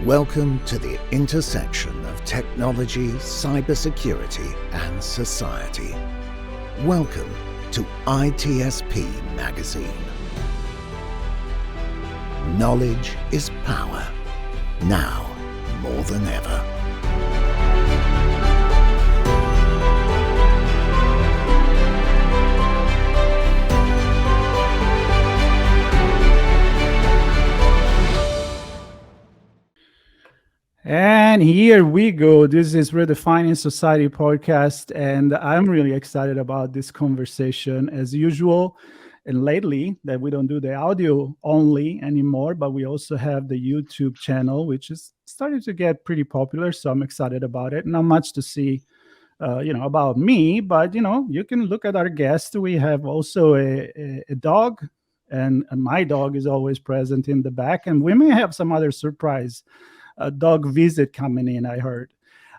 Welcome to the intersection of technology, cybersecurity, and society. Welcome to ITSP Magazine. Knowledge is power, now more than ever. And here we go. This is Redefining Society Podcast, and I'm really excited about this conversation as usual. And lately, that we don't do the audio only anymore, but we also have the YouTube channel, which is starting to get pretty popular. So I'm excited about it. Not much to see, about me, but you can look at our guest. We have also a dog, and my dog is always present in the back, and we may have some other surprise a dog visit coming in, I heard.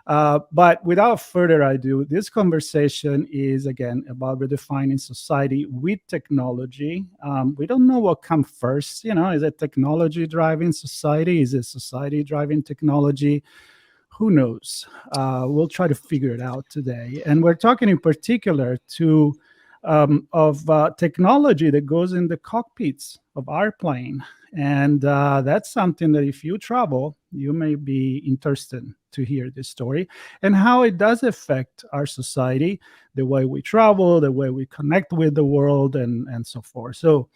But without further ado, this conversation is, again, about redefining society with technology. We don't know what comes first. Is it technology driving society? Is it society driving technology? Who knows? We'll try to figure it out today. And we're talking in particular of technology that goes in the cockpits of our plane. And that's something that if you travel, you may be interested to hear this story and how it does affect our society, the way we travel, the way we connect with the world, and so forth. So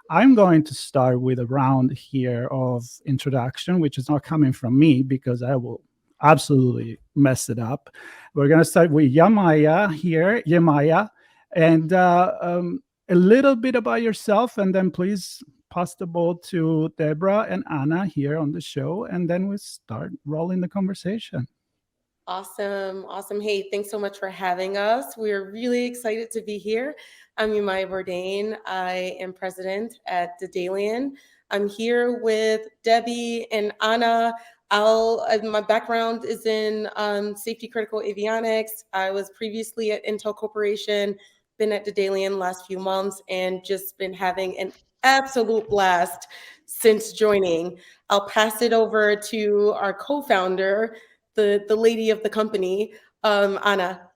I'm going to start with a round here of introduction, which is not coming from me because I will absolutely mess it up. We're going to start with Yemaya here. Yemaya. And a little bit about yourself, and then please pass the ball to Debra and Anna here on the show, and then we start rolling the conversation. Awesome. Hey, thanks so much for having us. We're really excited to be here. I'm Yemaya Bordain. I am president at Daedalean. I'm here with Debbie and Anna. My background is in safety critical avionics. I was previously at Intel Corporation, been at Daedalean last few months, and just been having an absolute blast since joining. I'll pass it over to our co-founder, the lady of the company, Anna.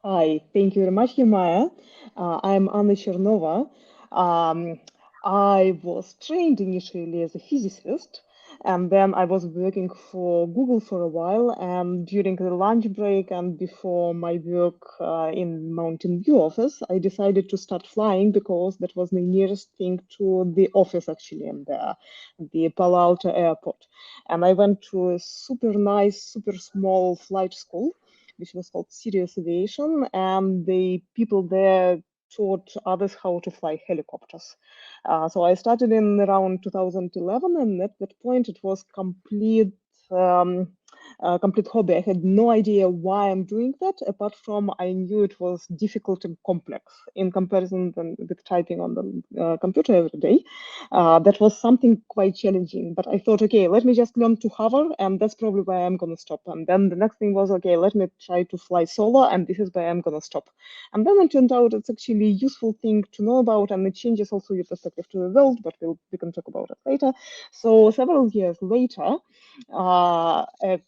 Hi, thank you very much, Yemaya. I'm Anna Chernova. I was trained initially as a physicist, and then I was working for Google for a while. And during the lunch break and before my work in Mountain View office, I decided to start flying because that was the nearest thing to the office, actually, in the Palo Alto airport. And I went to a super nice, super small flight school, which was called Sirius Aviation, and the people there taught others how to fly helicopters. So I started in around 2011, and at that point it was complete hobby. I had no idea why I'm doing that, apart from I knew it was difficult and complex in comparison with typing on the computer every day. That was something quite challenging, but I thought, okay, let me just learn to hover, and that's probably where I'm going to stop. And then the next thing was, okay, let me try to fly solo, and this is where I'm going to stop. And then it turned out it's actually a useful thing to know about, and it changes also your perspective to the world, but we can talk about it later. So several years later, a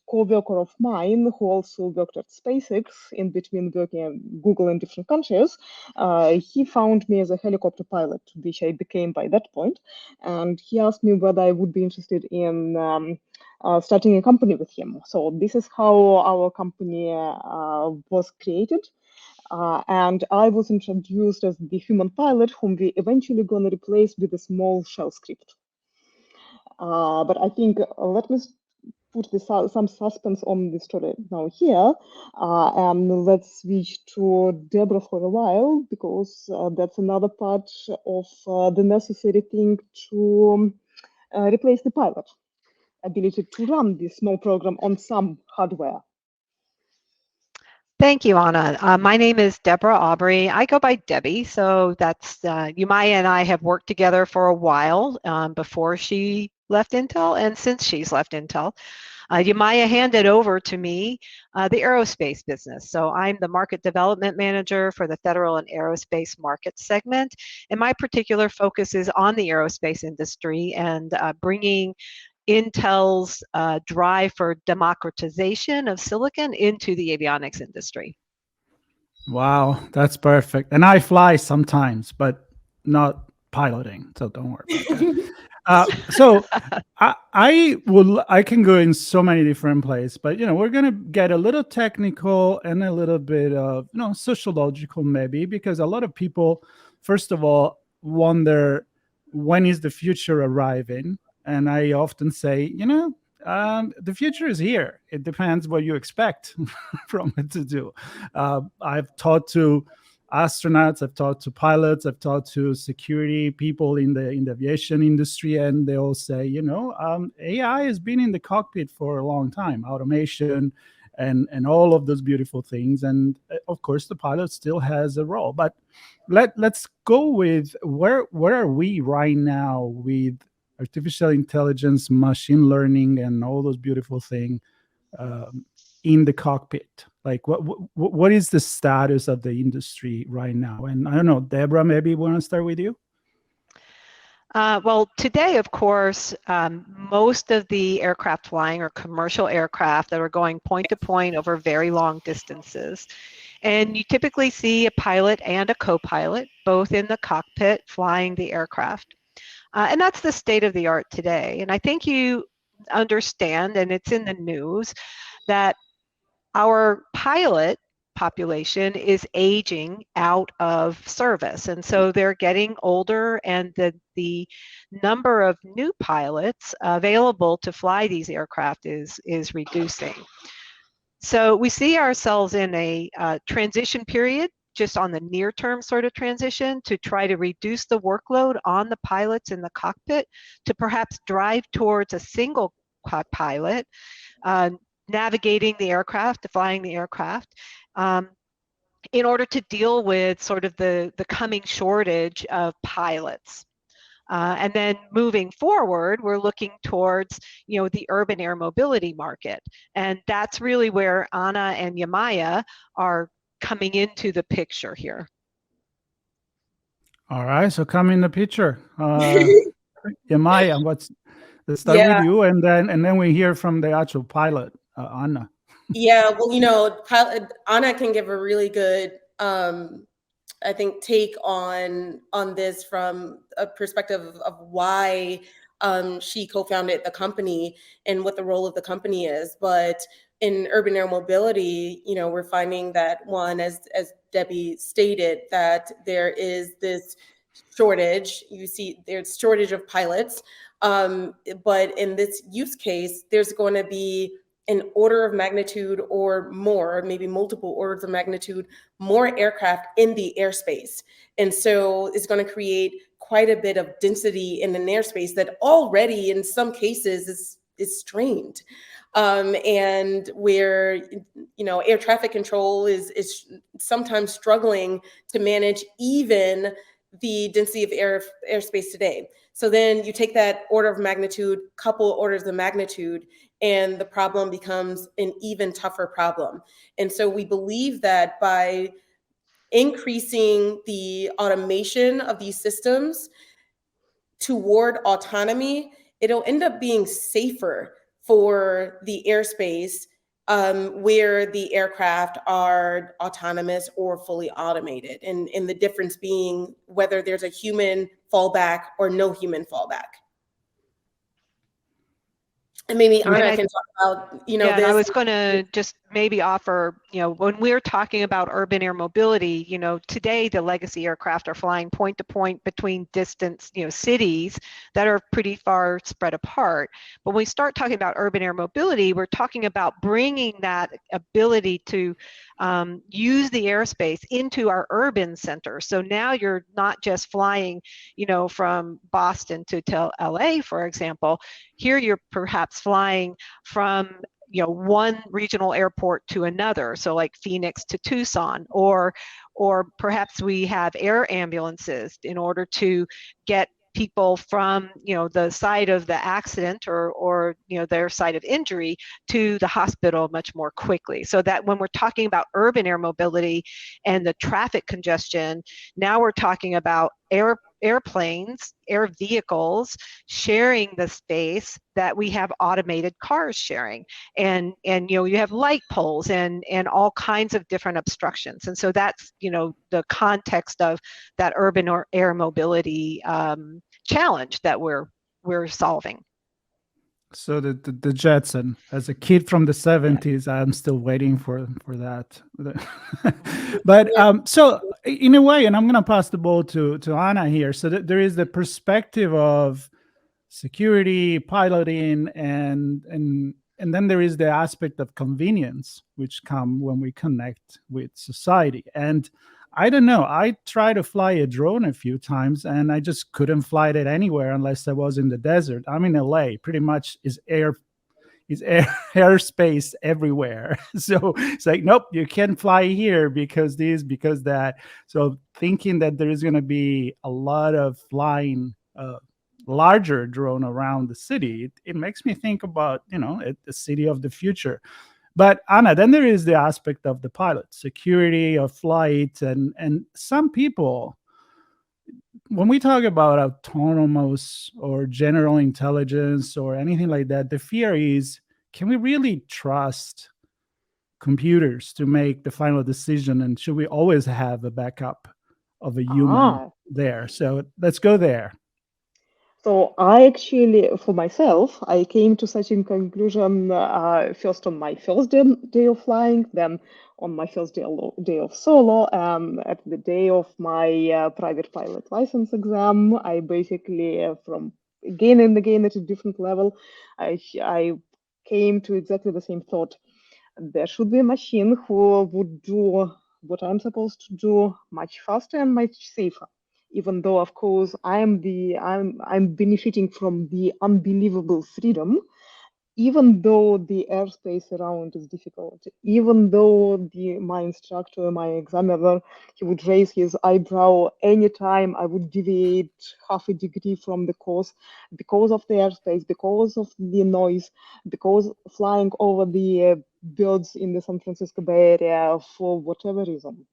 co-worker of mine who also worked at SpaceX, in between working at Google in different countries, he found me as a helicopter pilot, which I became by that point. And he asked me whether I would be interested in starting a company with him. So this is how our company was created. And I was introduced as the human pilot, whom we eventually going to replace with a small shell script. But I think let me put some suspense on the story now here, and let's switch to Debra for a while, because that's another part of the necessary thing to replace the pilot, ability to run this small program on some hardware. Thank you, Anna. My name is Deborah Aubrey. I go by Debbie, so that's Yemaya and I have worked together for a while before she left Intel and since she's left Intel. Yemaya handed over to me the aerospace business. So I'm the market development manager for the federal and aerospace market segment. And my particular focus is on the aerospace industry and bringing Intel's drive for democratization of silicon into the avionics industry. Wow, that's perfect. And I fly sometimes, but not piloting, so don't worry about that. So I can go in so many different places, but we're gonna get a little technical and a little bit of sociological maybe, because a lot of people, first of all, wonder when is the future arriving, and I often say, the future is here. It depends what you expect from it to do. I've talked to astronauts, I've talked to pilots, I've talked to security people in the aviation industry, and they all say, AI has been in the cockpit for a long time, automation and all of those beautiful things. And of course, the pilot still has a role. But let's go with where are we right now with artificial intelligence, machine learning, and all those beautiful things in the cockpit. Like, what is the status of the industry right now? And I don't know, Debra, maybe we want to start with you. Well, today, of course, most of the aircraft flying are commercial aircraft that are going point to point over very long distances. And you typically see a pilot and a co-pilot, both in the cockpit flying the aircraft. And that's the state of the art today. And I think you understand, and it's in the news, that our pilot population is aging out of service. And so they're getting older, and the number of new pilots available to fly these aircraft is reducing. So we see ourselves in a transition period, just on the near term sort of transition, to try to reduce the workload on the pilots in the cockpit, to perhaps drive towards a single pilot, navigating the aircraft, flying the aircraft, in order to deal with sort of the coming shortage of pilots. And then moving forward, we're looking towards, the urban air mobility market. And that's really where Anna and Yemaya are coming into the picture here. All right, so come in the picture. Yemaya, let's start with you, and then we hear from the actual pilot, Anna. Yeah, well, Anna can give a really good, I think, take on this from a perspective of why she co-founded the company and what the role of the company is. But in urban air mobility, we're finding that, one, as Debbie stated, that there is this shortage. You see, there's shortage of pilots, but in this use case, there's going to be an order of magnitude or more, maybe multiple orders of magnitude, more aircraft in the airspace. And so it's going to create quite a bit of density in an airspace that already in some cases is strained. And where, air traffic control is sometimes struggling to manage even the density of airspace today. So then you take that order of magnitude, couple orders of magnitude, and the problem becomes an even tougher problem. And so we believe that by increasing the automation of these systems toward autonomy, it'll end up being safer for the airspace where the aircraft are autonomous or fully automated. And the difference being whether there's a human fallback or no human fallback. And maybe Anna can talk about, this. I was going to just maybe offer, when we're talking about urban air mobility, today the legacy aircraft are flying point to point between distance, cities that are pretty far spread apart. But when we start talking about urban air mobility, we're talking about bringing that ability to use the airspace into our urban center. So now you're not just flying, from Boston to LA, for example. Here you're perhaps flying from one regional airport to another, so like Phoenix to Tucson, or perhaps we have air ambulances in order to get people from the site of the accident or their site of injury to the hospital much more quickly. So that when we're talking about urban air mobility and the traffic congestion, now we're talking about airplanes, air vehicles sharing the space that we have automated cars sharing, and you have light poles and all kinds of different obstructions. And so that's the context of that urban or air mobility challenge that we're solving. So the Jetson, as a kid from the 70s, I'm still waiting for that. But so in a way, and I'm going to pass the ball to Anna here. So there is the perspective of security, piloting, and then there is the aspect of convenience, which come when we connect with society. And I don't know, I tried to fly a drone a few times and I just couldn't fly it anywhere unless I was in the desert. I'm in LA, pretty much is airspace everywhere. So it's like, nope, you can't fly here because this, because that. So thinking that there is going to be a lot of flying larger drone around the city, it makes me think about, the city of the future. But Anna, then there is the aspect of the pilot, security of flight, and some people, when we talk about autonomous or general intelligence or anything like that, the fear is, can we really trust computers to make the final decision? And should we always have a backup of a human there? So let's go there. So I actually, for myself, I came to such a conclusion first on my first day of flying, then on my first day of solo, at the day of my private pilot license exam. I basically, from again and again at a different level, I came to exactly the same thought. There should be a machine who would do what I'm supposed to do much faster and much safer. Even though, of course, I'm benefiting from the unbelievable freedom, even though the airspace around is difficult, even though my instructor, my examiner, he would raise his eyebrow anytime I would deviate half a degree from the course because of the airspace, because of the noise, because flying over the birds in the San Francisco Bay Area for whatever reason.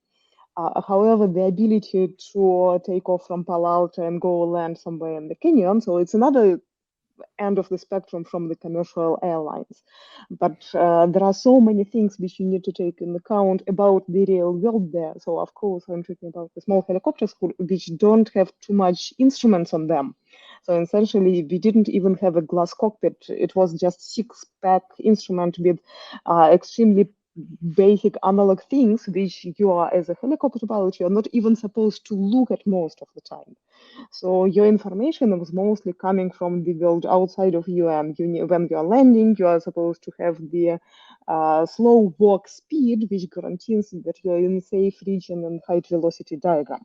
However, the ability to take off from Palo Alto and go land somewhere in the canyon, so it's another end of the spectrum from the commercial airlines. But there are so many things which you need to take into account about the real world there. So of course, I'm talking about the small helicopters which don't have too much instruments on them. So essentially, we didn't even have a glass cockpit. It was just six-pack instrument with extremely basic analog things which you are, as a helicopter pilot, you're not even supposed to look at most of the time. So your information was mostly coming from the world outside of you, and when you are landing, you are supposed to have the slow walk speed, which guarantees that you are in safe region and height velocity diagram.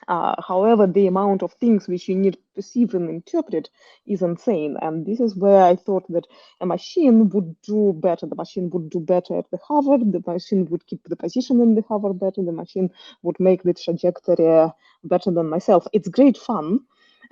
However, the amount of things which you need to perceive and interpret is insane. And this is where I thought that a machine would do better. The machine would do better at the hover. The machine would keep the position in the hover better. The machine would make the trajectory better than myself. It's great fun.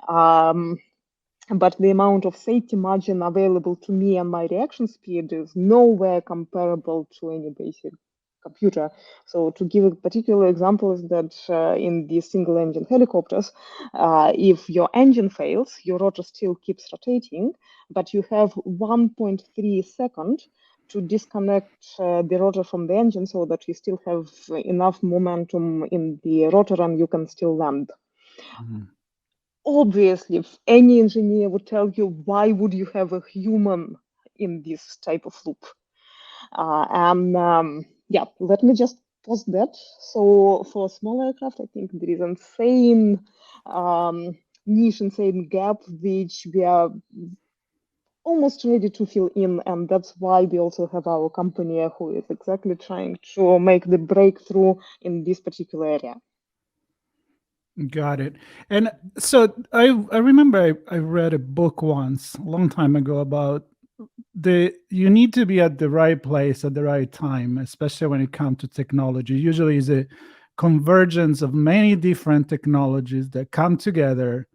But the amount of safety margin available to me and my reaction speed is nowhere comparable to any basic computer. So to give a particular example is that in these single engine helicopters, if your engine fails, your rotor still keeps rotating, but you have 1.3 seconds to disconnect the rotor from the engine so that you still have enough momentum in the rotor and you can still land. Mm-hmm. Obviously, if any engineer would tell you, why would you have a human in this type of loop? Yeah, let me just pause that. So for small aircraft, I think there is insane niche, insane gap, which we are almost ready to fill in. And that's why we also have our company who is exactly trying to make the breakthrough in this particular area. Got it. And so I remember I read a book once, a long time ago, about you need to be at the right place at the right time, especially when it comes to technology. Usually it's a convergence of many different technologies that come together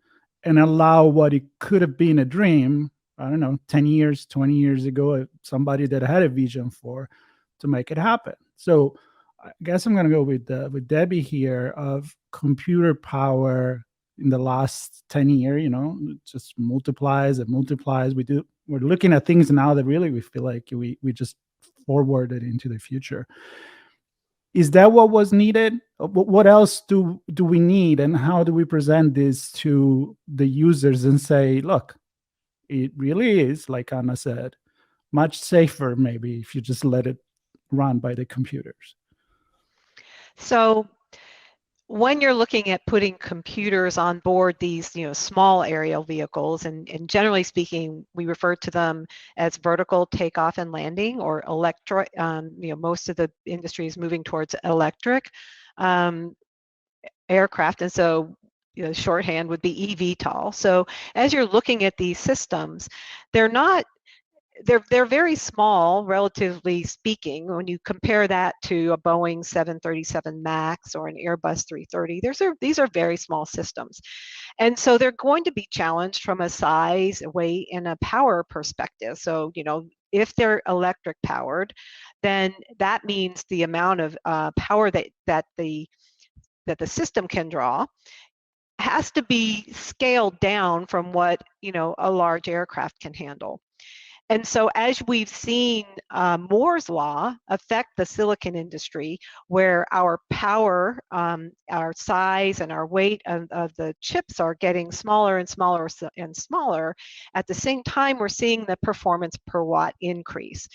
and allow what it could have been a dream, I don't know, 10 years, 20 years ago, somebody that had a vision for, to make it happen. So I guess I'm going to go with Debbie here of computer power in the last 10 years, it just multiplies and multiplies. We're looking at things now that really we feel like we just forwarded into the future. Is that what was needed? What else do we need, and how do we present this to the users and say, look, it really is, like Anna said, much safer maybe if you just let it run by the computers? So when you're looking at putting computers on board these, small aerial vehicles, and generally speaking, we refer to them as vertical takeoff and landing, or electric. Most of the industry is moving towards electric aircraft, and so shorthand would be eVTOL. So as you're looking at these systems, they're very small, relatively speaking, when you compare that to a Boeing 737 MAX or an Airbus 330. These are very small systems. And so they're going to be challenged from a size, weight, and a power perspective. So, if they're electric powered, then that means the amount of power that the system can draw has to be scaled down from what, a large aircraft can handle. And so as we've seen Moore's law affect the silicon industry, where our power, our size, and our weight of the chips are getting smaller and smaller and smaller, at the same time, we're seeing the performance per watt increase.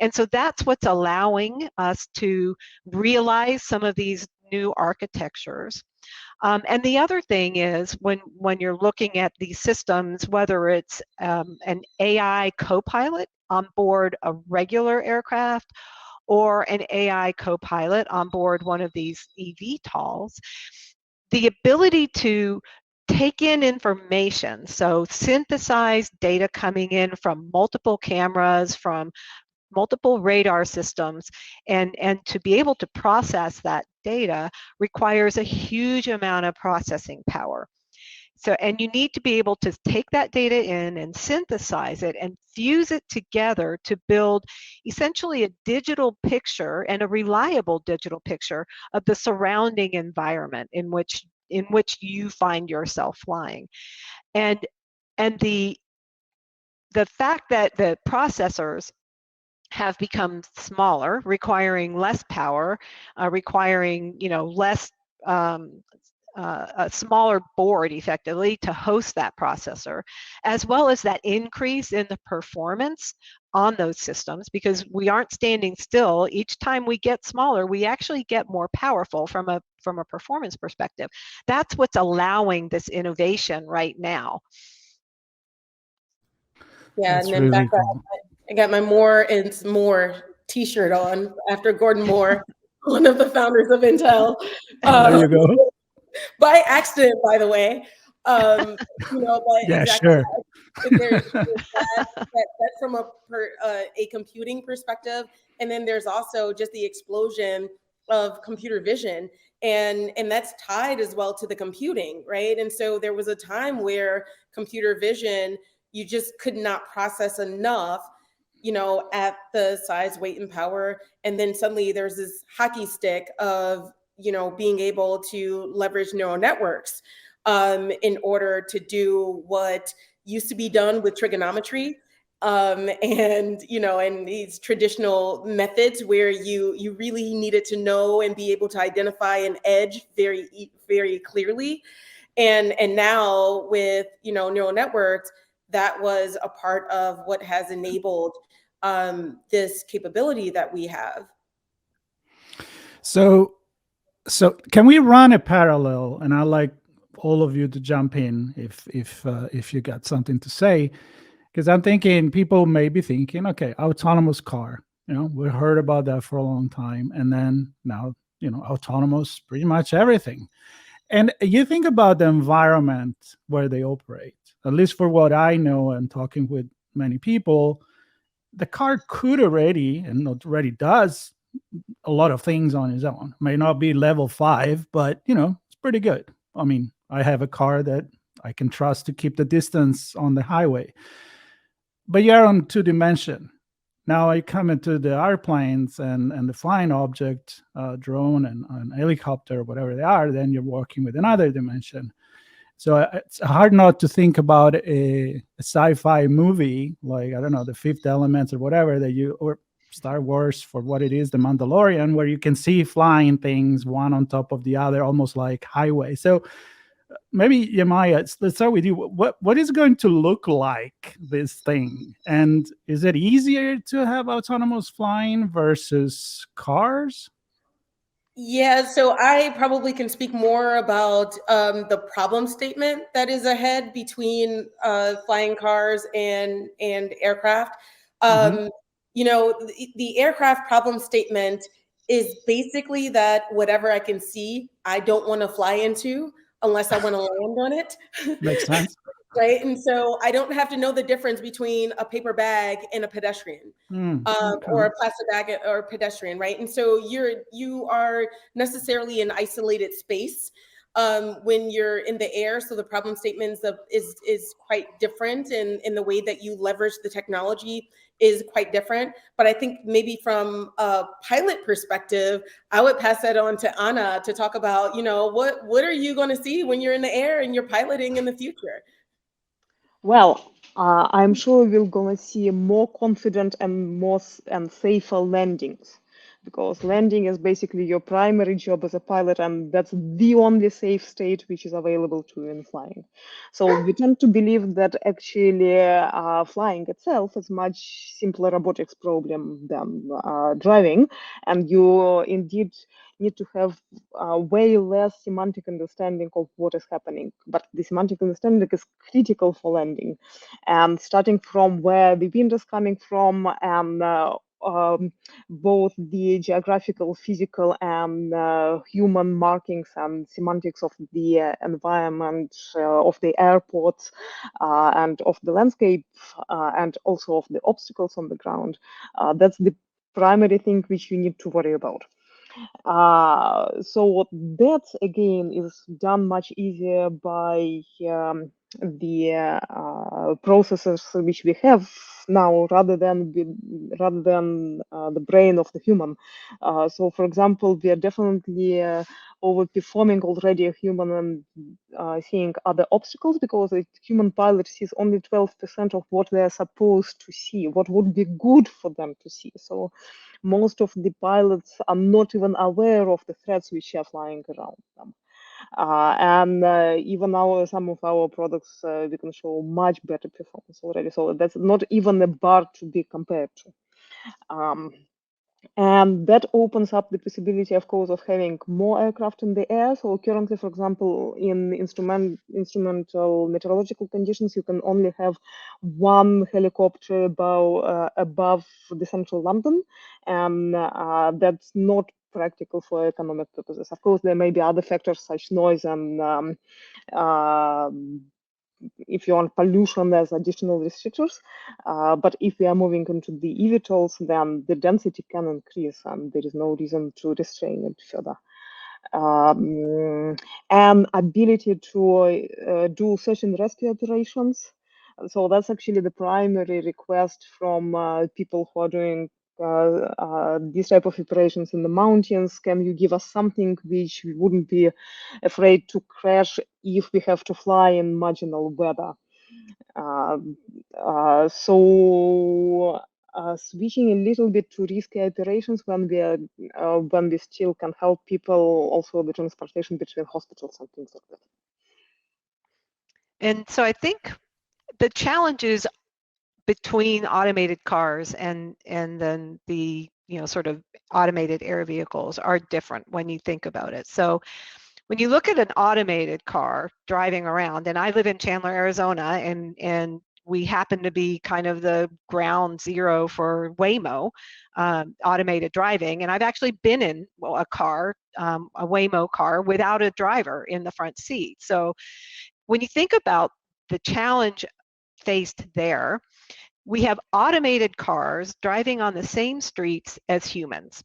And so that's what's allowing us to realize some of these new architectures. And the other thing is when you're looking at these systems, whether it's an AI co-pilot on board a regular aircraft or an AI co-pilot on board one of these eVTOLs, the ability to take in information, so synthesize data coming in from multiple cameras, from multiple radar systems, and to be able to process that data requires a huge amount of processing power. So, and you need to be able to take that data in and synthesize it and fuse it together to build essentially a digital picture, and a reliable digital picture, of the surrounding environment in which you find yourself flying. And the fact that the processors have become smaller, requiring less power, requiring less, a smaller board effectively to host that processor, as well as that increase in the performance on those systems, because we aren't standing still. Each time we get smaller, we actually get more powerful from a performance perspective. That's what's allowing this innovation right now. Yeah, That's and in really fact, cool. I got my More is More t-shirt on after Gordon Moore, one of the founders of Intel. There you go. By accident, by the way. But Yeah, exactly. sure. There's that from a computing perspective, and then there's also just the explosion of computer vision, and that's tied as well to the computing, right? And so there was a time where computer vision, you just could not process enough, at the size, weight, and power, and then suddenly there's this hockey stick of being able to leverage neural networks in order to do what used to be done with trigonometry, and these traditional methods where you really needed to know and be able to identify an edge very, very clearly. And now with neural networks, that was a part of what has enabled this capability that we have. So can we run a parallel? And I like all of you to jump in if you got something to say, because I'm thinking people may be thinking, okay, autonomous car, we heard about that for a long time, and then now autonomous pretty much everything. And you think about the environment where they operate, at least for what I know and talking with many people, the car could already, and already does, a lot of things on its own. May not be level 5, but it's pretty good. I mean, I have a car that I can trust to keep the distance on the highway. But you're on 2-dimension. Now I come into the airplanes and the flying object, drone and helicopter, whatever they are, then you're working with another dimension. So it's hard not to think about a sci-fi movie like, I don't know, The Fifth Element or whatever or Star Wars for what it is, The Mandalorian, where you can see flying things one on top of the other, almost like highway. So maybe Yemaya, let's start with you. What is going to look like this thing? And is it easier to have autonomous flying versus cars? Yeah, so I probably can speak more about the problem statement that is ahead between flying cars and aircraft. Mhm. The aircraft problem statement is basically that whatever I can see, I don't want to fly into unless I want to land on it. Makes sense. Right. And so I don't have to know the difference between a paper bag and a pedestrian, or Okay. a plastic bag or a pedestrian. Right. And so you are necessarily in isolated space when you're in the air. So the problem statements is quite different, and in the way that you leverage the technology is quite different. But I think maybe from a pilot perspective, I would pass that on to Anna to talk about, what are you going to see when you're in the air and you're piloting in the future? Well, I'm sure we're gonna see more confident and and safer landings, because landing is basically your primary job as a pilot, and that's the only safe state which is available to you in flying. So we tend to believe that actually flying itself is much simpler robotics problem than driving, and you indeed need to have way less semantic understanding of what is happening. But the semantic understanding is critical for landing. And starting from where the wind is coming from, and both the geographical, physical, and human markings and semantics of the environment, of the airports, and of the landscape, and also of the obstacles on the ground. That's the primary thing which you need to worry about. So that again is done much easier by the processors which we have now, rather than the brain of the human. So, for example, we are definitely overperforming already a human and seeing other obstacles, because a human pilot sees only 12% of what they are supposed to see, what would be good for them to see. So most of the pilots are not even aware of the threats which are flying around them. And even some of our products, we can show much better performance already. So that's not even a bar to be compared to. Um, and that opens up the possibility, of course, of having more aircraft in the air. So currently, for example, in instrumental meteorological conditions, you can only have one helicopter above the central London, and that's not practical for economic purposes. Of course, there may be other factors such noise and if you want pollution, there's additional restrictors. But if we are moving into the eVTOLs, then the density can increase, and there is no reason to restrain it further. And ability to do search and rescue operations. So that's actually the primary request from people who are doing these type of operations in the mountains. Can you give us something which we wouldn't be afraid to crash if we have to fly in marginal weather? Switching a little bit to risky operations when we still can help people, also the transportation between hospitals and things like that. And so I think the challenges between automated cars and then the sort of automated air vehicles are different when you think about it. So when you look at an automated car driving around, and I live in Chandler, Arizona, and we happen to be kind of the ground zero for Waymo, automated driving. And I've actually been in a car, a Waymo car, without a driver in the front seat. So when you think about the challenge faced there, we have automated cars driving on the same streets as humans.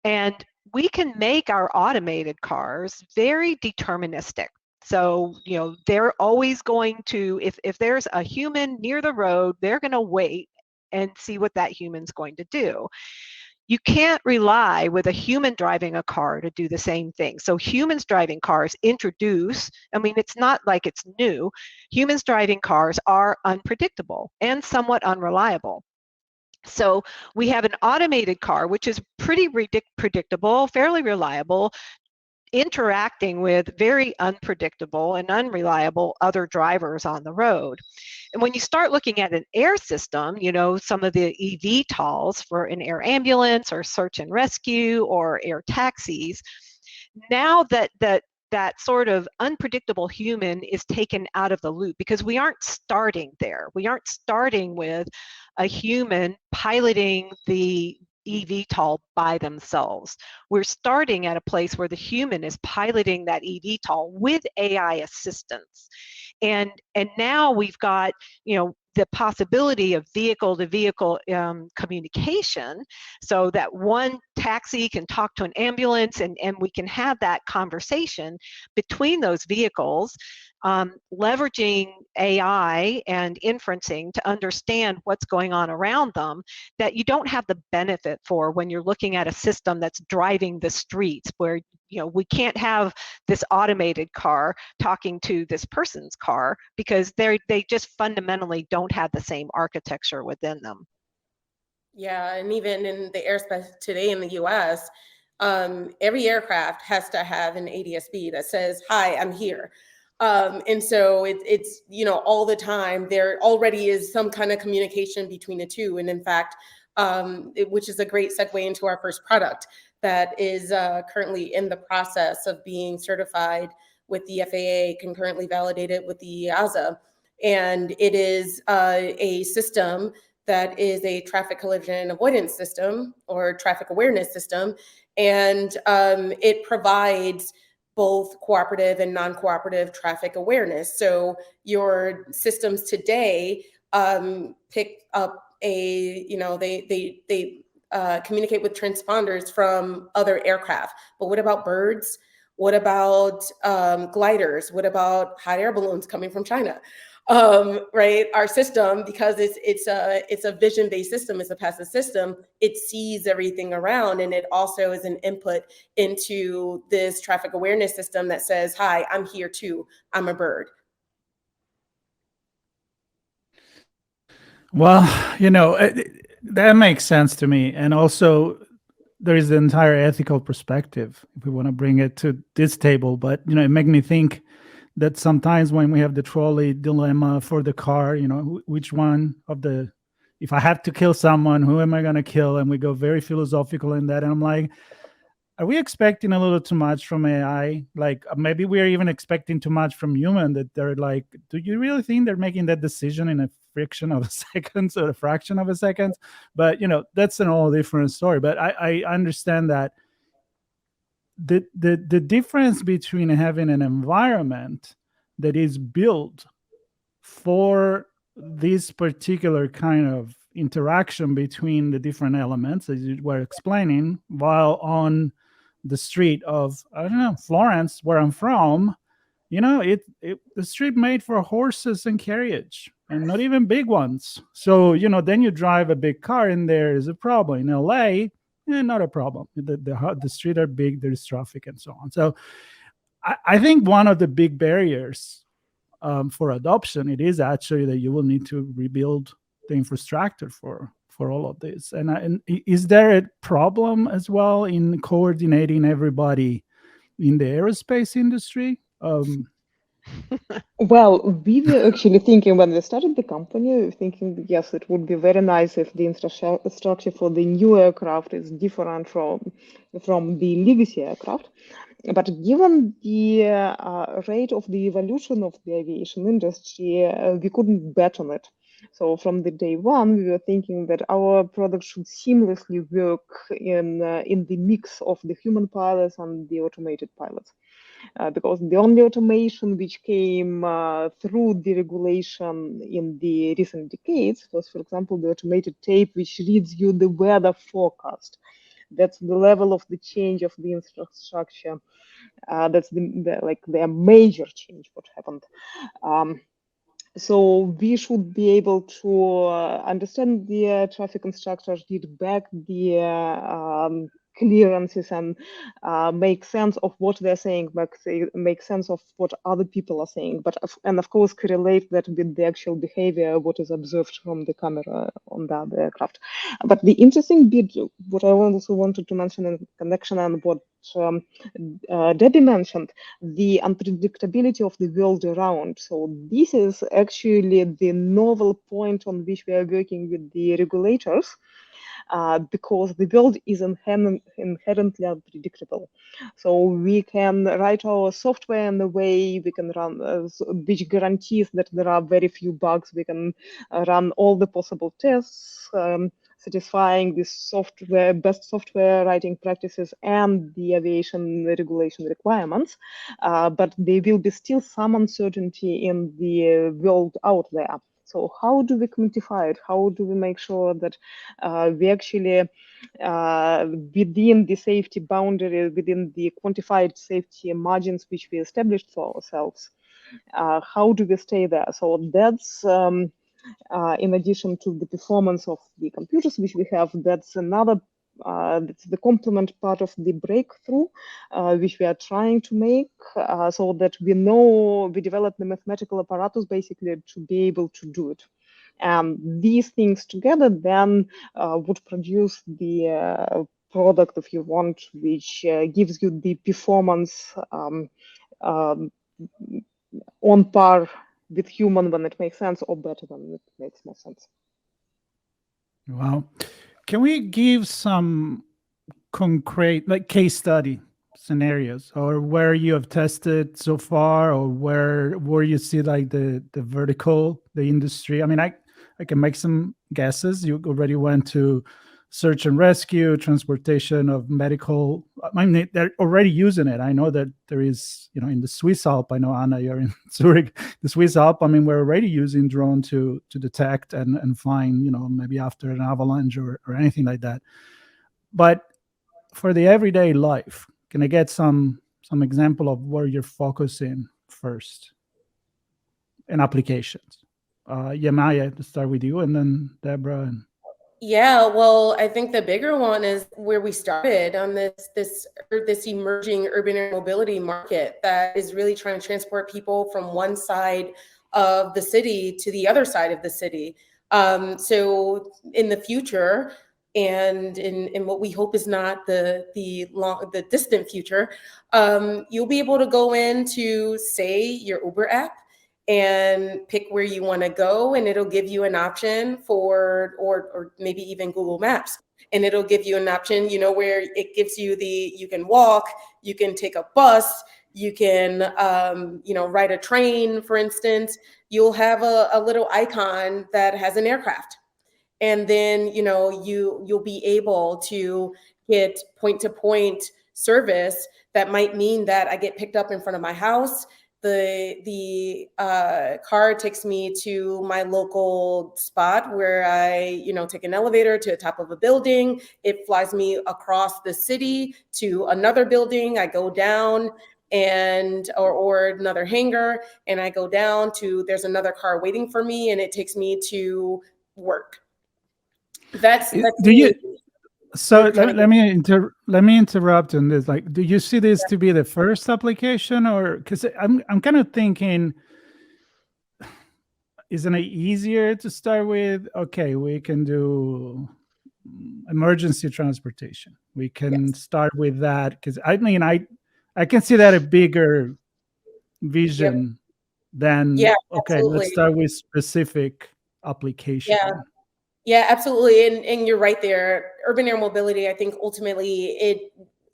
And we can make our automated cars very deterministic. So, they're always going to, if there's a human near the road, they're going to wait and see what that human's going to do. you can't rely with a human driving a car to do the same thing. So humans driving cars introduce, I mean, it's not like it's new. Humans driving cars are unpredictable and somewhat unreliable. So we have an automated car, which is pretty predictable, fairly reliable, interacting with very unpredictable and unreliable other drivers on the road. And when you start looking at an air system, you know, some of the eVTOLs for an air ambulance or search and rescue or air taxis, now that sort of unpredictable human is taken out of the loop, because we aren't starting there. We aren't starting with a human piloting the eVTOL by themselves. We're starting at a place where the human is piloting that eVTOL with AI assistance. And now we've got, you know, the possibility of vehicle-to-vehicle communication, so that one taxi can talk to an ambulance, and we can have that conversation between those vehicles, leveraging AI and inferencing to understand what's going on around them, that you don't have the benefit for when you're looking at a system that's driving the streets, where, you know, we can't have this automated car talking to this person's car, because they just fundamentally don't have the same architecture within them. Yeah, and even in the airspace today in the US, every aircraft has to have an ADSB that says, "Hi, I'm here." And so it's, you know, all the time there already is some kind of communication between the two. And in fact, which is a great segue into our first product that is currently in the process of being certified with the FAA, concurrently validated with the EASA. And it is a system that is a traffic collision avoidance system or traffic awareness system. And it provides both cooperative and non-cooperative traffic awareness. So your systems today pick up they communicate with transponders from other aircraft. But what about birds? What about gliders? What about hot air balloons coming from China? Right, our system, because it's a vision-based system, it's a passive system, it sees everything around, and it also is an input into this traffic awareness system that says, "Hi, I'm here too, I'm a bird." Well, you know, that makes sense to me. And also, there is the entire ethical perspective, if we want to bring it to this table. But, you know, it makes me think that sometimes when we have the trolley dilemma for the car, you know, which one of the, if I have to kill someone, who am I going to kill? And we go very philosophical in that. And I'm like, are we expecting a little too much from AI? Like maybe we're even expecting too much from human, that they're like, do you really think they're making that decision in a fraction of a second or a fraction of a second? But, you know, that's an all different story. But I understand that the difference between having an environment that is built for this particular kind of interaction between the different elements, as you were explaining, while on the street of, I don't know, Florence, where I'm from, you know, the street made for horses and carriage, and not even big ones. So, you know, then you drive a big car and there is a problem. In LA, not a problem. The streets are big, there's traffic and so on. So I think one of the big barriers for adoption, it is actually that you will need to rebuild the infrastructure for all of this. And is there a problem as well in coordinating everybody in the aerospace industry? Well, we were actually thinking when we started the company, we were thinking, yes, it would be very nice if the infrastructure for the new aircraft is different from the legacy aircraft. But given the rate of the evolution of the aviation industry, we couldn't bet on it. So from the day one, we were thinking that our product should seamlessly work in the mix of the human pilots and the automated pilots. Because the only automation which came through the regulation in the recent decades was, for example, the automated tape, which reads you the weather forecast. That's the level of the change of the infrastructure. That's the major change what happened. So we should be able to understand the traffic instructors, read back the clearances, and make sense of what they're saying, make sense of what other people are saying, and of course correlate that with the actual behavior, what is observed from the camera on the other aircraft. But the interesting bit, what I also wanted to mention in connection and what Debbie mentioned, the unpredictability of the world around. So this is actually the novel point on which we are working with the regulators, because the world is inherently unpredictable. So we can write our software in a way we can run, which guarantees that there are very few bugs. We can run all the possible tests, satisfying the best software writing practices and the aviation regulation requirements, but there will be still some uncertainty in the world out there. So how do we quantify it? How do we make sure that we actually, within the safety boundary, within the quantified safety margins which we established for ourselves, how do we stay there? So that's in addition to the performance of the computers which we have, that's another that's the complement part of the breakthrough which we are trying to make, so that we develop the mathematical apparatus basically to be able to do it. And these things together then would produce the product, if you want, which gives you the performance on par with human when it makes sense, or better when it makes more sense. Wow. Can we give some concrete, like case study scenarios, or where you have tested so far, or where you see like the industry? I mean, I can make some guesses. You already went to search and rescue, transportation of medical. I mean, they're already using it. I know that there is, in the Swiss Alp. I know, Anna, you're in Zurich, the Swiss Alp. I mean, we're already using drone to detect and find, maybe after an avalanche or anything like that. But for the everyday life, can I get some example of where you're focusing first in applications? Yemaya, to start with you, and then Debra. Yeah, well, I think the bigger one is where we started on this emerging urban air mobility market that is really trying to transport people from one side of the city to the other side of the city. So in the future, and in what we hope is not the distant future, you'll be able to go into, say, your Uber app and pick where you want to go, and it'll give you an option for, or maybe even Google Maps, and it'll give you an option, where it gives you you can walk, you can take a bus, you can ride a train, for instance. You'll have a little icon that has an aircraft, and then you'll be able to get point-to-point service. That might mean that I get picked up in front of my house. The car takes me to my local spot where I, take an elevator to the top of a building. It flies me across the city to another building. I go down or another hangar, and I go down to, there's another car waiting for me, and it takes me to work. That's do you? So let me interrupt on this. Like, do you see this to be the first application, or because I'm kind of thinking, isn't it easier to start with? Okay, we can do emergency transportation. We can start with that, because I mean, I can see that a bigger vision than okay, let's start with specific application. Yeah, absolutely. And you're right there. Urban air mobility, I think ultimately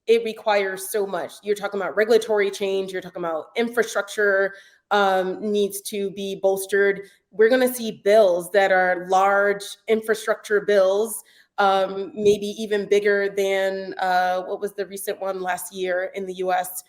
it requires so much. You're talking about regulatory change. You're talking about infrastructure needs to be bolstered. We're going to see bills that are large infrastructure bills, maybe even bigger than what was the recent one last year in the US.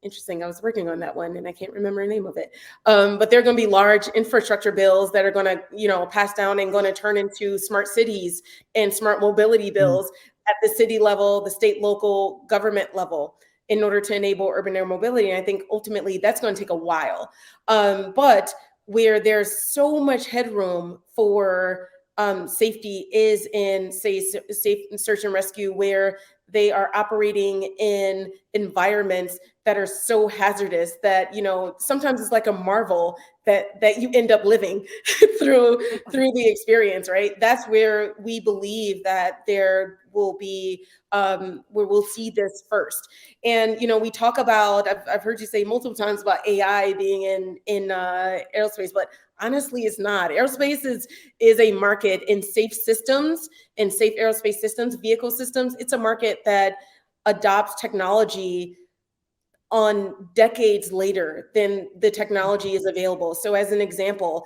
Interesting. I was working on that one and I can't remember the name of it. But they're going to be large infrastructure bills that are going to, pass down and going to turn into smart cities and smart mobility bills at the city level, the state, local government level, in order to enable urban air mobility. And I think ultimately that's going to take a while. But where there's so much headroom for safety is in, say, safe search and rescue, where they are operating in environments that are so hazardous that, you know, sometimes it's like a marvel that you end up living through the experience, right? That's where we believe that there will be where we'll see this first. And, you know, we talk about, I've heard you say multiple times about AI being in aerospace, but honestly, it's not. Aerospace is a market in safe systems, in safe aerospace systems, vehicle systems. It's a market that adopts technology on decades later than the technology is available. So as an example,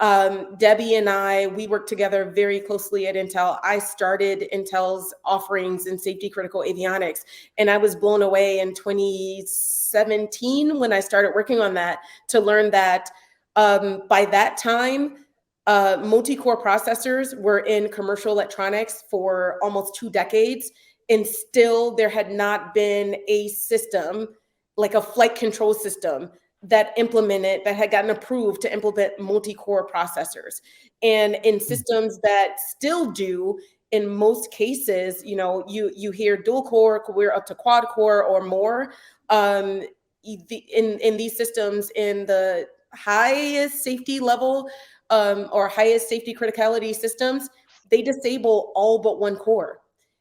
Debbie and I, we worked together very closely at Intel. I started Intel's offerings in safety critical avionics, and I was blown away in 2017 when I started working on that to learn that by that time, multi-core processors were in commercial electronics for almost 2 decades, and still there had not been a system like a flight control system that had gotten approved to implement multi-core processors. And in systems that still do, in most cases, you know, you hear dual core, we're up to quad core or more. In these systems, in the highest safety level or highest safety criticality systems, they disable all but one core.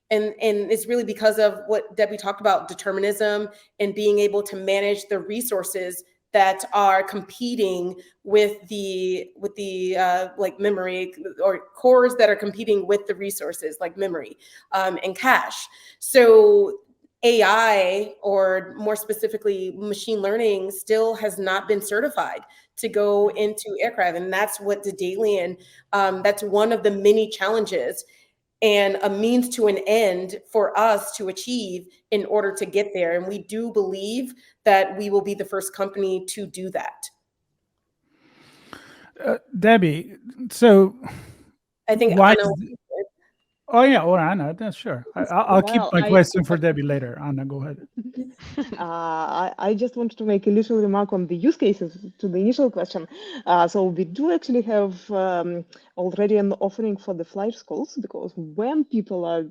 And it's really because of what Debbie talked about, determinism and being able to manage the resources that are competing with the like memory, or cores that are competing with the resources like memory and cache. So AI, or more specifically machine learning, still has not been certified to go into aircraft. And that's what Daedalean, that's one of the many challenges and a means to an end for us to achieve in order to get there. And we do believe that we will be the first company to do that. Debbie, so I think why? Anna, Oh yeah, or Anna, that's sure. I'll keep Well, my question for Debbie later. Anna, go ahead. I just wanted to make a little remark on the use cases to the initial question. So we do actually have already an offering for the flight schools, because when people are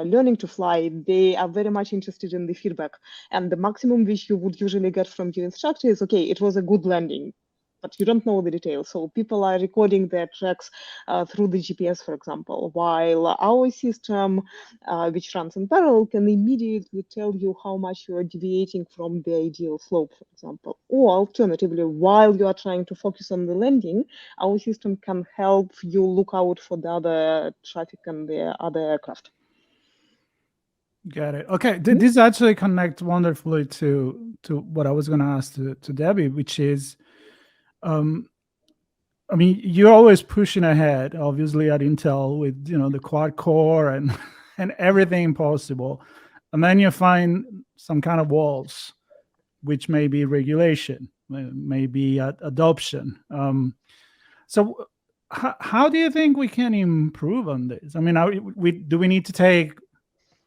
learning to fly, they are very much interested in the feedback. And the maximum which you would usually get from your instructor is, okay, it was a good landing, but you don't know the details. So people are recording their tracks through the GPS, for example, while our system, which runs in parallel, can immediately tell you how much you are deviating from the ideal slope, for example. Or alternatively, while you are trying to focus on the landing, our system can help you look out for the other traffic and the other aircraft. Got it. Okay, this actually connects wonderfully to what I was going to ask to Debbie, which is, I mean, you're always pushing ahead, obviously, at Intel with, you know, the quad core and and everything possible, and then you find some kind of walls, which may be regulation, may be adoption. So, how do you think we can improve on this? I mean, do we need to take?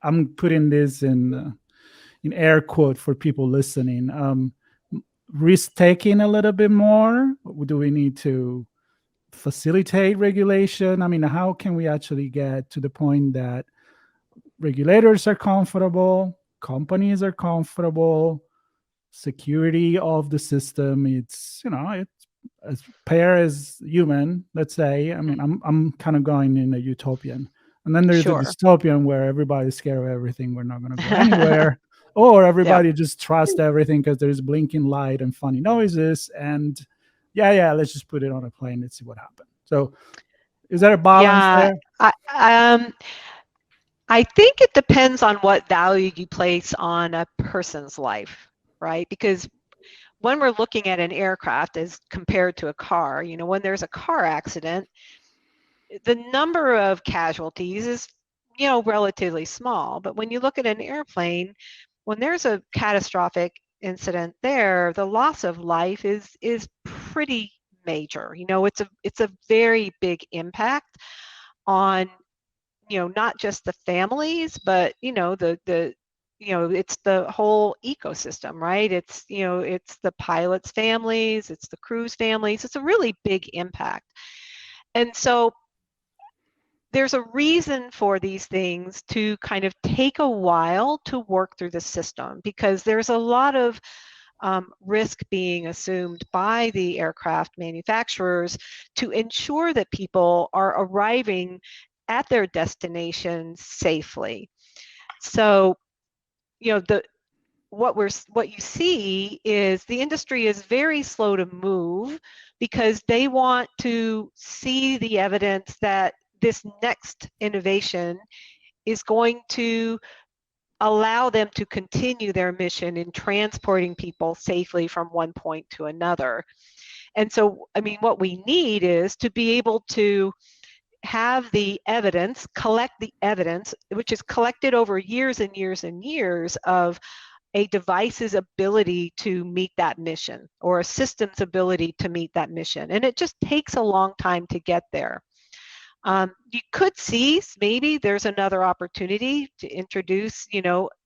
I'm putting this in air quote for people listening. Risk taking a little bit more? Do we need to facilitate regulation? I mean, how can we actually get to the point that regulators are comfortable, companies are comfortable, security of the system, it's, you know, it's as fair as human, let's say. I mean, I'm kind of going in a utopian. And then there's Sure. a dystopian where everybody's scared of everything, we're not going to go anywhere. Or everybody just trusts everything because there's blinking light and funny noises, and let's just put it on a plane, let's see what happens. So is there a balance there? I think it depends on what value you place on a person's life, right? Because when we're looking at an aircraft as compared to a car, you know, when there's a car accident, the number of casualties is, you know, relatively small. But when you look at an airplane, when there's a catastrophic incident there, the loss of life is pretty major. You know, it's a very big impact on, you know, not just the families, but, you know, the it's the whole ecosystem, right? It's the pilots' families, it's the crew's families. It's a really big impact. And so there's a reason for these things to kind of take a while to work through the system, because there's a lot of risk being assumed by the aircraft manufacturers to ensure that people are arriving at their destination safely. So, what you see is the industry is very slow to move because they want to see the evidence that this next innovation is going to allow them to continue their mission in transporting people safely from one point to another. And so, what we need is to be able to have the evidence, collect the evidence, which is collected over years and years and years of a device's ability to meet that mission, or a system's ability to meet that mission. And it just takes a long time to get there. You could see maybe there's another opportunity to introduce,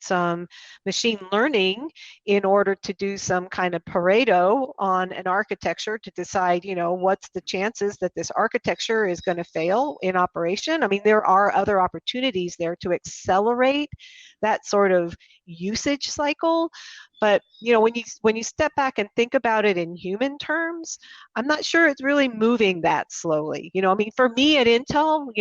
some machine learning in order to do some kind of Pareto on an architecture to decide, what's the chances that this architecture is going to fail in operation. There are other opportunities there to accelerate that sort of usage cycle. But when you step back and think about it in human terms, I'm not sure it's really moving that slowly. For me at Intel,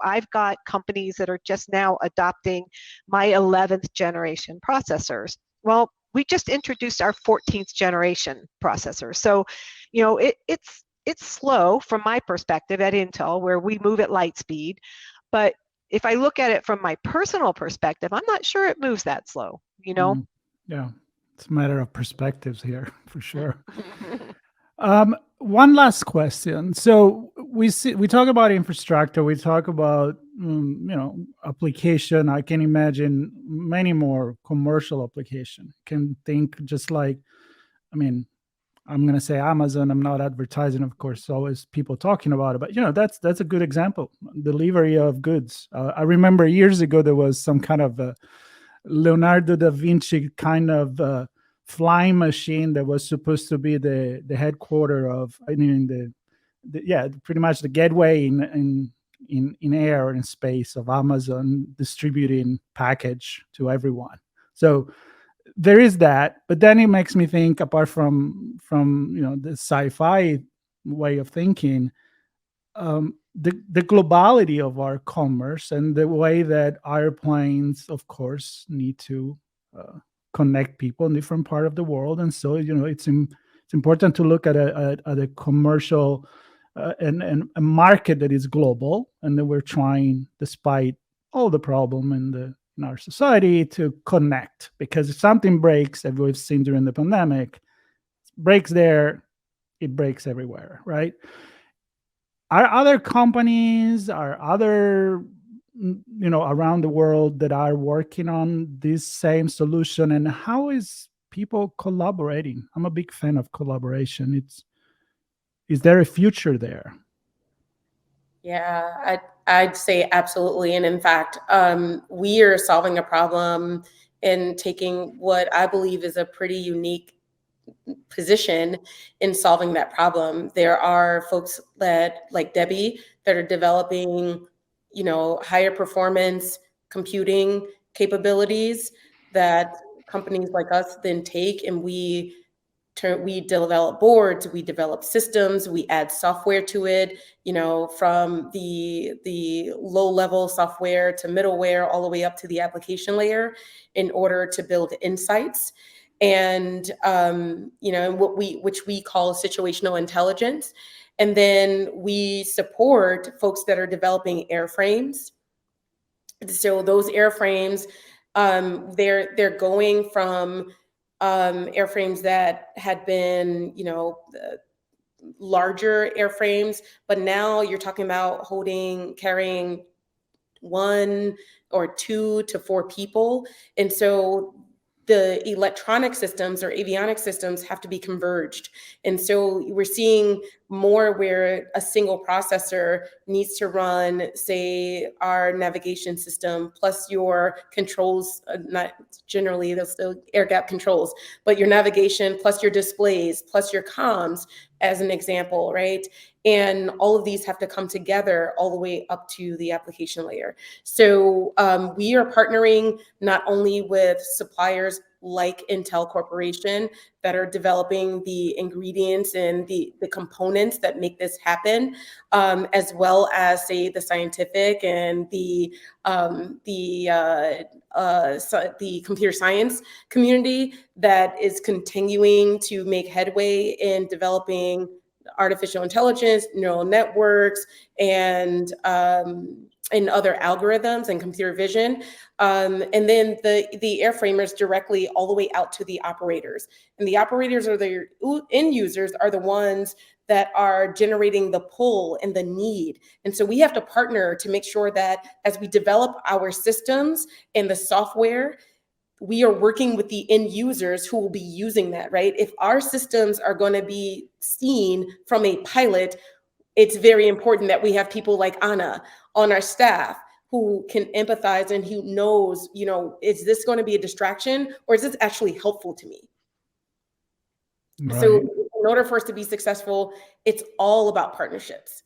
I've got companies that are just now adopting my 11th generation processors. Well, we just introduced our 14th generation processor. So, it's slow from my perspective at Intel, where we move at light speed. But if I look at it from my personal perspective, I'm not sure it moves that slow, Yeah, it's a matter of perspectives here, for sure. One last question. So we talk about infrastructure, we talk about application. I can imagine many more commercial application. Can think just like, I'm going to say Amazon. I'm not advertising, of course. Always people talking about it, but that's a good example. Delivery of goods. I remember years ago there was some kind of Leonardo da Vinci kind of flying machine that was supposed to be the headquarter of, pretty much the gateway in air and space of Amazon, distributing package to everyone. So there is that, but then it makes me think, apart from the sci-fi way of thinking, the globality of our commerce and the way that airplanes, of course, need to connect people in different part of the world. And so, it's important to look at a commercial and a market that is global, and that we're trying, despite all the problem in our society, to connect. Because if something breaks, as we've seen during the pandemic, breaks there, it breaks everywhere, right? Are other companies, around the world that are working on this same solution, and how is people collaborating? I'm a big fan of collaboration. Is there a future there? Yeah, I'd say absolutely. And in fact, we are solving a problem and taking what I believe is a pretty unique position in solving that problem. There are folks that, like Debbie, that are developing, higher performance computing capabilities that companies like us then take, and we develop boards, we develop systems, we add software to it, from the low level software to middleware, all the way up to the application layer, in order to build insights. And which we call situational intelligence. And then we support folks that are developing airframes. So those airframes, they're going from airframes that had been, larger airframes, but now you're talking about carrying 1 or 2 to 4 people. And so the electronic systems or avionic systems have to be converged. And so we're seeing more where a single processor needs to run, say, our navigation system plus your controls, not generally, those still air gap controls, but your navigation plus your displays plus your comms, as an example, right? And all of these have to come together all the way up to the application layer. So we are partnering not only with suppliers like Intel Corporation that are developing the ingredients and the components that make this happen, as well as, say, the scientific and the computer science community that is continuing to make headway in developing artificial intelligence, neural networks, and other algorithms and computer vision. And then the airframers directly all the way out to the operators. And the operators or the end users are the ones that are generating the pull and the need. And so we have to partner to make sure that as we develop our systems and the software, we are working with the end users who will be using that, right? If our systems are going to be seen from a pilot, it's very important that we have people like Anna on our staff who can empathize and who knows, is this going to be a distraction or is this actually helpful to me? Right. So in order for us to be successful, it's all about partnerships.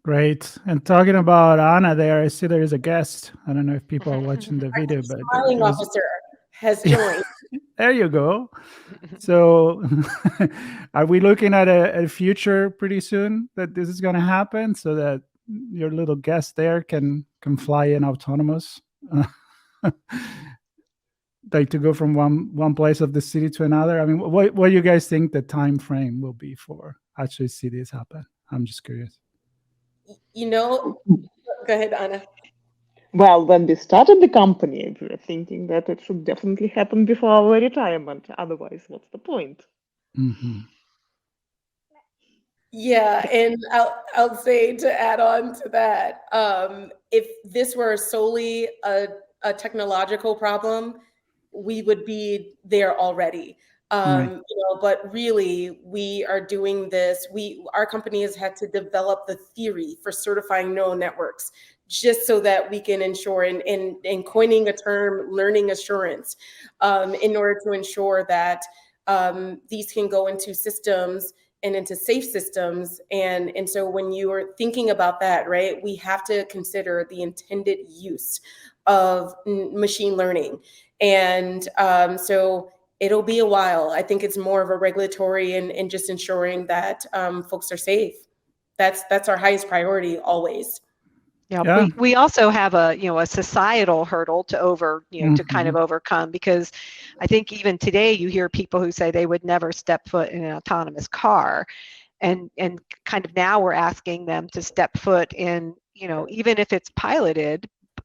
Great. And talking about Anna there, I see there is a guest. I don't know if people are watching the video, but smiling officer has joined. There you go. So are we looking at a future pretty soon that this is going to happen so that your little guest there can fly in autonomous? Like to go from one place of the city to another? I mean, what do you guys think the time frame will be for actually see this happen? I'm just curious. Go ahead, Anna. Well, when we started the company, we were thinking that it should definitely happen before our retirement. Otherwise, what's the point? Mm-hmm. Yeah, and I'll say to add on to that, if this were solely a technological problem, we would be there already. Right. But really, we are doing this. Our company has had to develop the theory for certifying neural networks, just so that we can ensure, and coining a term, learning assurance, in order to ensure that these can go into systems and into safe systems. And so when you are thinking about that, right, we have to consider the intended use of machine learning. And so it'll be a while. I think it's more of a regulatory and just ensuring that folks are safe. That's our highest priority always. Yeah. We also have a societal hurdle to to kind of overcome, because I think even today you hear people who say they would never step foot in an autonomous car, and kind of now we're asking them to step foot in, even if it's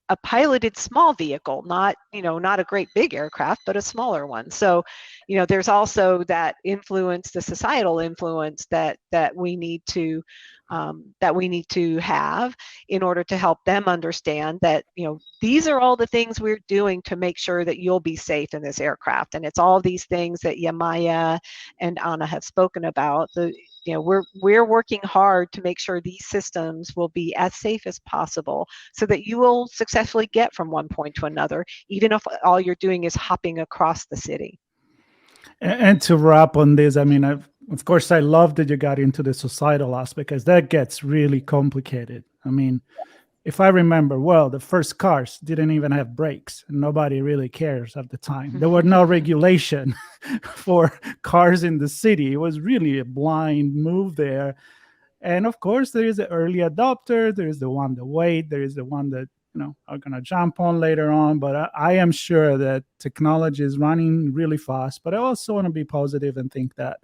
a piloted small vehicle, not a great big aircraft, but a smaller one. So, there's also that influence, the societal influence that we need to have in order to help them understand that, these are all the things we're doing to make sure that you'll be safe in this aircraft. And it's all these things that Yemaya and Anna have spoken about. We're working hard to make sure these systems will be as safe as possible so that you will successfully get from one point to another, even if all you're doing is hopping across the city. And to wrap on this, I mean, of course, I love that you got into the societal aspect, because that gets really complicated. I mean, if I remember well, the first cars didn't even have brakes, and nobody really cares at the time. There were no regulation for cars in the city. It was really a blind move there. And of course, there is the early adopter. There is the one that wait. There is the one that are going to jump on later on. But I am sure that technology is running really fast. But I also want to be positive and think that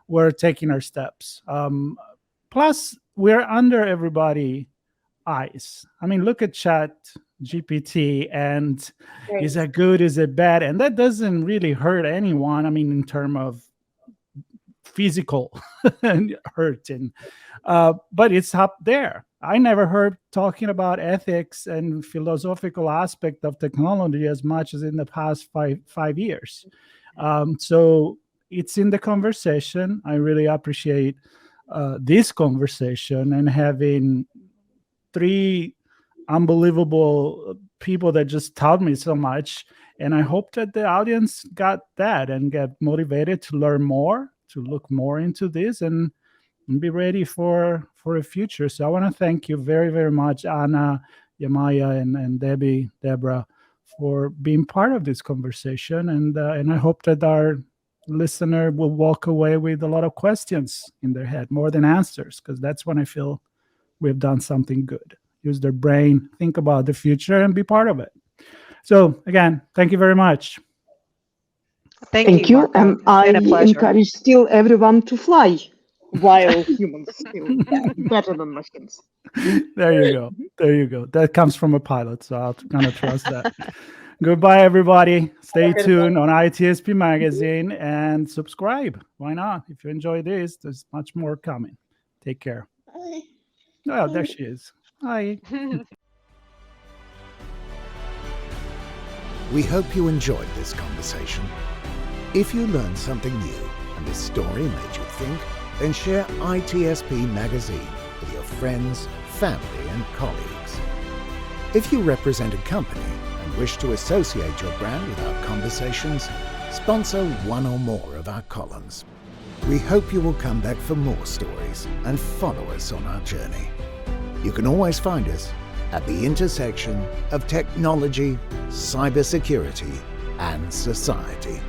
we're taking our steps. Plus, we're under everybody's eyes. I mean, look at Chat GPT, and right. Is that good? Is it bad? And that doesn't really hurt anyone. I mean, in terms of physical and hurting. But it's up there. I never heard talking about ethics and philosophical aspect of technology as much as in the past five years. So it's in the conversation. I really appreciate this conversation and having three unbelievable people that just taught me so much. And I hope that the audience got that and get motivated to learn more, to look more into this and be ready for a future. So I want to thank you very, very much, Anna, Yemaya, and Debra, for being part of this conversation. And I hope that our listener will walk away with a lot of questions in their head, more than answers, because that's when I feel we've done something good. Use their brain, think about the future, and be part of it. So again, thank you very much. Thank you. And I encourage still everyone to fly while humans still better than machines. There you go. There you go. That comes from a pilot, so I'm going to trust that. Goodbye, everybody. Stay tuned on ITSP Magazine and subscribe. Why not? If you enjoy this, there's much more coming. Take care. Bye. Oh, there she is. Hi. We hope you enjoyed this conversation. If you learned something new and this story made you think, then share ITSP Magazine with your friends, family, and colleagues. If you represent a company and wish to associate your brand with our conversations, sponsor one or more of our columns. We hope you will come back for more stories and follow us on our journey. You can always find us at the intersection of technology, cybersecurity, and society.